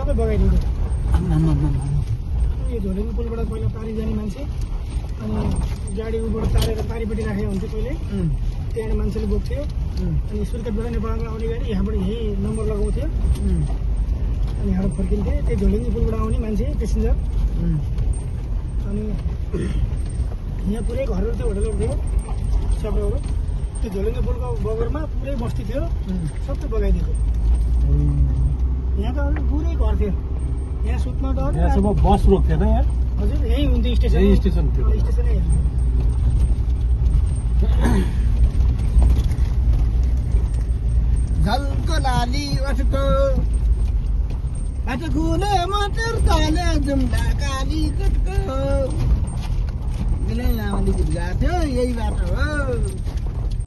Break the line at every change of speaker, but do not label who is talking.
सबै बगाइदिन्थ्यो। यो झोलेनी पुलबाट पहिला पारी जाने मान्छे अनि गाडी उबाट तारेर पारिपट्टि राखेको हुन्थ्यो पहिले, त्यहाँबाट मान्छेले बोक्थ्यो अनि सुर्खेतबाट नेपालमा आउने गाडी यहाँबाट यही नम्बर लगाउँथ्यो अनि यहाँबाट फर्किन्थे। त्यही झोलेनी पुलबाट आउने मान्छे पेसेन्जर अनि यहाँ पुरै घरहरू थियो, होटलहरू थियो सबैहरू। त्यो झोलेनी पुलको बगरमा पुरै बस्ती थियो, सबै बगाइदिएको। यहाँ त अरू पुरै घर थियो, यहाँ सुत्न डर।
यहाँसम्म बस रोक्थेन यहाँ?
हजुर यहीँ हुन्थ्यो स्टेसन।
यही स्टेसन थियो।
स्टेसनै
झल्को लाली अटको अटकुले मटर तले जुम्डा काली कटको मिले लामाले गीत गाएको थियो, यही बाटो हो।